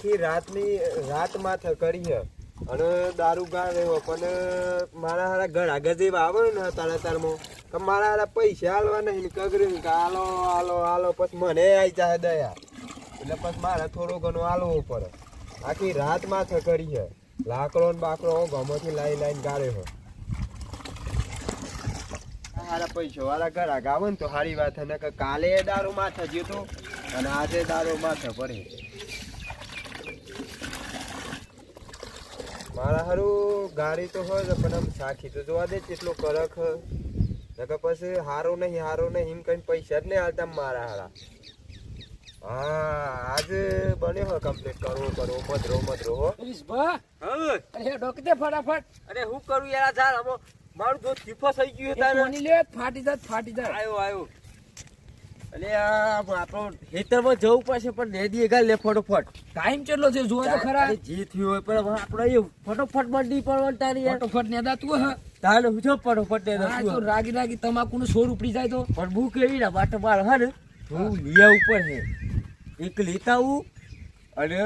આખી રાત માથે કરી હે અને દારૂ ગાળે હો પણ મારા હારા ઘણા ગજેબ આવે ને તારમાં કે મારા હારા પૈસા હાલવા નહીં કગર્યું કે હાલો હાલો હાલો પછી મને આવી જાય દયા એટલે પછી મારે થોડું ઘણું હાલવું પડે આખી રાત માથે કરી હે લાકડો ને બાકડો ગમેથી લાઈને ગાળે હો હારા પૈસા વાળા ઘરા ગાવે ને તો સારી વાત ને કે કાલે દારૂ માથે જીતો અને આજે દારૂ માથે પડે મારા હારું ગાડી તો હોય પણ આમ સાખી તો જોવા દે કેટલો કરક નકર પછી હારો નહીં એમ કઈ પૈસા જ નહીં હાલતા મારા હારા હા આજે બન્યો હોય કમ્પ્લીટ કરવો મધરો હો અરે ડોકતે ફટાફટ અરે હું કરું યાર ચાલ હમો મારું જો ચીફો થઈ ગયું તારે કોની લે ફાટી જાય આયો અલે આ આપણો ખેતરમાં જવું પડશે પણ નેદી ગાલ લે ફટોફટ ટાઈમ કેટલો છે જોવા તો ખરા જે થયું હોય પણ આપણે એ ફટોફટ મંડી પડવાનું તારી યાર ફટોફટ નેદા તું હા તારે હું જો ફટોફટ નેદા હા તો રાગી તમાકુ નું સોર ઉપડી જાય તો પણ હું કેવી ના બાટ માર હા ને હું લીયા ઉપર હે એક લેતા હું અને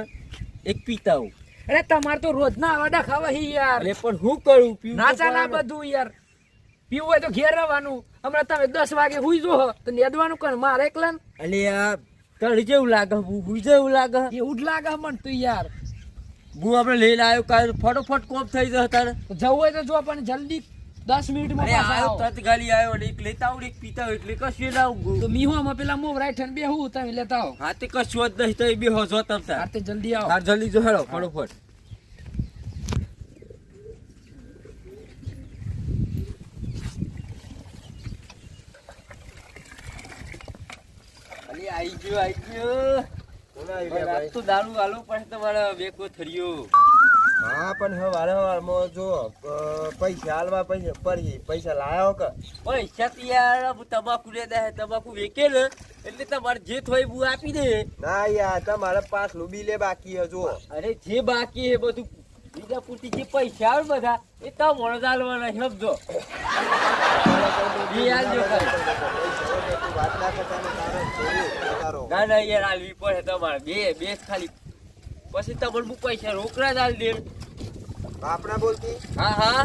એક પીતા હું અરે તમાર તો રોજ ના આવાડા ખાવા હી યાર અરે પણ હું કરું પીવું ના ચાલે બધું યાર પીવું હોય તો ઘેર રહેવાનું હમણાં તમે 10 વાગે હુઈ જો તો નેદવાનું કર મારે એકલા અલે આ તણ જેવું લાગે હું જેવું લાગે એવું જ લાગે મન તું યાર હું આપણે લઈને આવ્યો કાલ ફટોફટ કોમ થઈ જશે તારે જવું હોય તો જો પણ જલ્દી 10 મિનિટમાં અરે આવ્યો તત ગાલી આવ્યો ને એક લેતા આવું એક પીતા આવું એટલે કશું ના આવું તો મીહોમાં પેલા મોવ રાઈઠન બે હું તમે લેતા આવો હા તે કશું જ નહીં તો બે હો જો તમ તાર તે જલ્દી આવો હા જલ્દી જો હેડો ફટોફટ અલી આઈ ગયો કોણ આવી ગયા ભાઈ તો દારૂ આલો પણ તમારા બેકો થરિયો હા પણ હવે વારંવારમાં જો પૈસા હાલવા પૈસા લાયો કે પૈસા તો યાર તમાકુ લે દે તમાકુ વેકે ને એટલે તમારે જે થોય બુ આપી દે ના યાર તમારે પાછલું બિલે બાકી હે જો અરે જે બાકી એ બધું બીજા પૂરતી જે પૈસા આવે બધા એ તો મોડો ચાલવાના સમજો ના ના યાર હાલવી પડે તમારે બે ખાલી પછી તમને હું પૈસા રોકડા જ હાલ દે આપણા બોલતી હા હા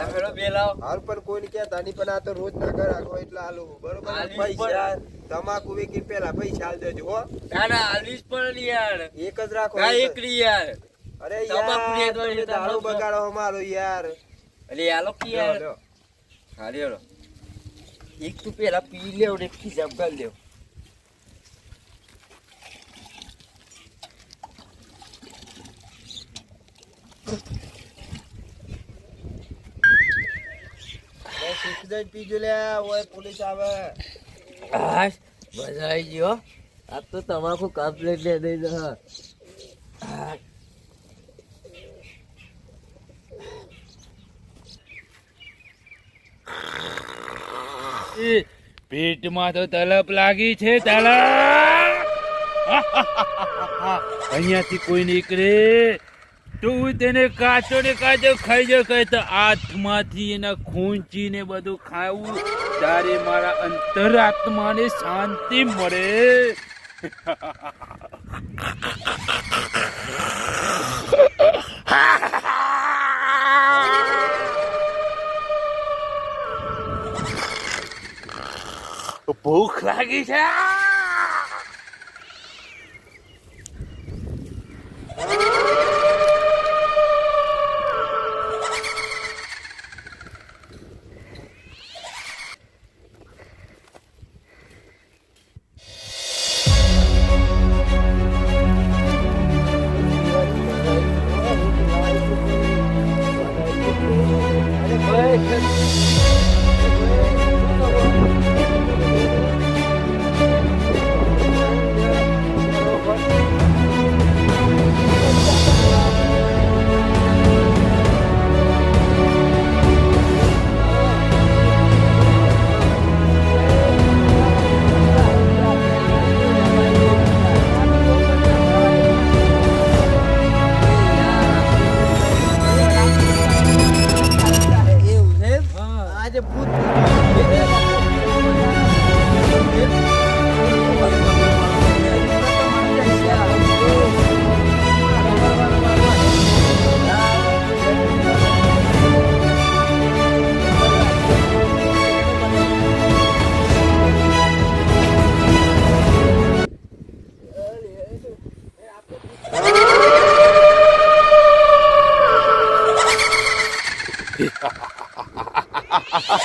હેડો બે લાવ હાલ પણ કોઈ કહેતા નહીં પણ આ તો રોજ ના ઘર રાખો એટલે હાલું બરોબર પૈસા તમાકુ વેકી પેલા પૈસા હાલ દેજો હો ના ના હાલવી જ પડે યાર એક જ રાખો ના એક ની યાર અરે તમાકુ લે તો યાર દારૂ બગાડો અમારો યાર અરે આલો કે યાર હા લ્યો એક તો પેલા પી લેવ ને ખીજામ કર લેવ પીજો લે ઓય પોલીસ આવે હા મજા આવી ગયો આ તો તમાકુ કમ્પ્લીટ લે દઈ દો પેટમાં તો તલપ લાગી છે તલપ અહીંયાથી કોઈ નીકળે તું તેને કાચો ને કાચો ખાઈ જ કહેતો આત્માથી એના ખૂંચી ને બધું ખાવું ત્યારે મારા અંતરાત્માને શાંતિ મળે ભૂખ લાગી છે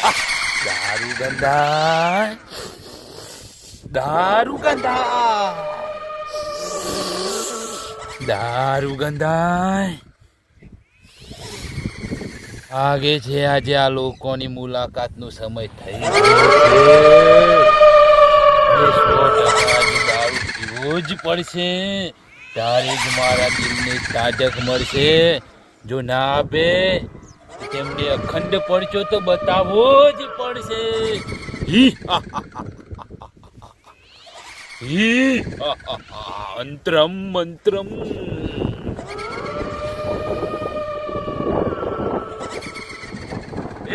દારૂ ગંધાય, દારૂ ગંધાય, દારૂ ગંધાય. આગે છે આજે આ લોકોની મુલાકાતનો સમય થઈ ગયો છે. 100% આજે દારૂ પીવો જ પડશે, ત્યારે જ મારા દિલને તાજક મળશે. જો ના આપે તો તેમને અખંડ પડચો તો બતાવવો જ પડશે. હી હા હા હા. હી હા હા હા. અંતરમ મંત્રમ.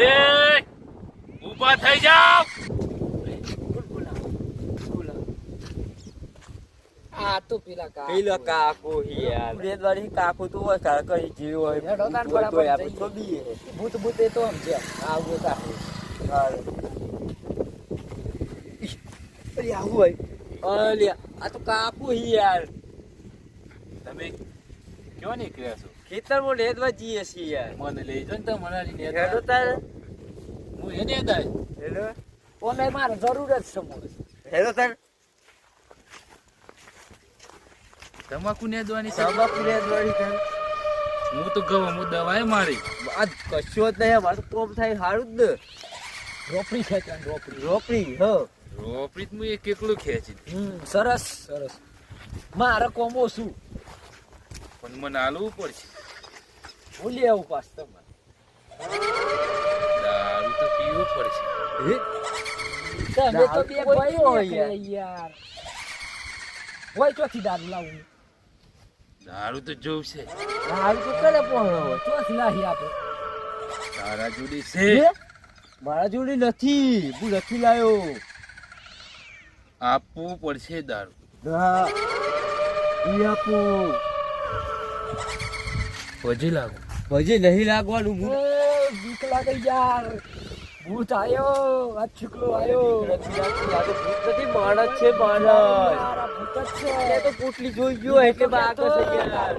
એ ઊભા થઈ જાઓ. આ તો પેલા કા પેલો કાકો યાર રેદવાડી કાકો તો વસાળ કરી જેવો હોય હેડો તાન ભૂત હોય તો ફટાફટ આપણે જઈએ. છોડીએ. ભૂત ભૂત એ તો સમજ્યા આવું કાકો અરે આવું હોય અલ્યા આ તો કાકો યાર તમે ક્યાં નીકળ્યા છો? ખેતરમાં રેદવા જઈએ છીએ યાર મને લઈ જાઓ ને તમારા હેડો તારે હું એને દાય. હેડો ઓમે મારે જરૂર જ છે મોરે. હેડો તારે તમાકુ નેદવાની છે. તમાકુ રેદવાડી તારે હું તો ગયો, હું દવાએ મારી. આ કશો જ નહીં અમારું કોમ થાય સારું જ ને રોપડી ખેંચવાની રોપડી. રોપડી હ રોપડીત હું એક એકલું ખેંચી સરસ સરસ. મારે કોમો શું પણ મને હાલવું પડશે. ભૂલી આવું પાસ તમારે. દારૂ તો પીવું પડશે. તમે તો બે કોઈ ભાઈ હોય નીકળ્યા યાર. હોય ચોથી દારૂ લાવું દારૂ તો જોવું છે. હાલ તો કરે પણ હવે ચોથી લાહી આપે. તારા જોડે હે? છે. મારા જોડે નથી હું નથી લાયો આપવું પડશે દારૂ. હા ઈ આપો પછી લાગુ. હજી નહીં લાગવાનું હું બીક લાગે યાર. ભૂત આયો, આ છુકલો આયો. નથી લાગતું. આ તો ભૂત નથી માણસ છે માણસ યાર, આ ભૂત જ છે. એ તો પોટલી જોઈ ગયો એટલે બાગ છે યાર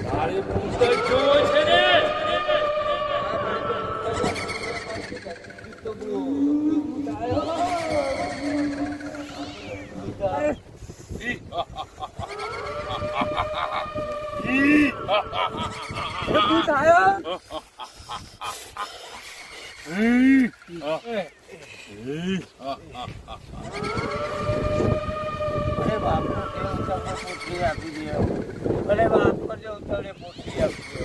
તારે ભૂત જ જોવો છે ને. ભૂત આયો. અરે બાપ નો કેવું છે અમને પોટલી આપી દે અરે બાપ કરજો ઉતારે પોટલી આપી દે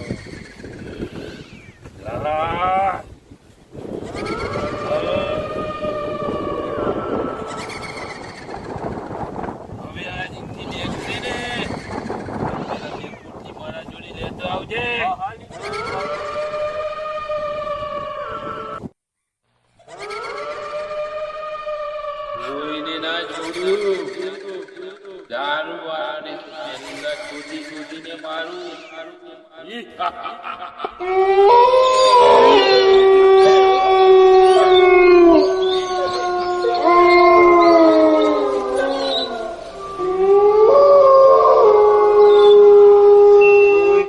હવે આ જિંદગી દેખશે ને. પેલા બે પોટલી મારા જોડે લેતો આવજે. કોઈને ના છોડ્યું. દારૂ વાળાને પહેલા શોધીને મારું.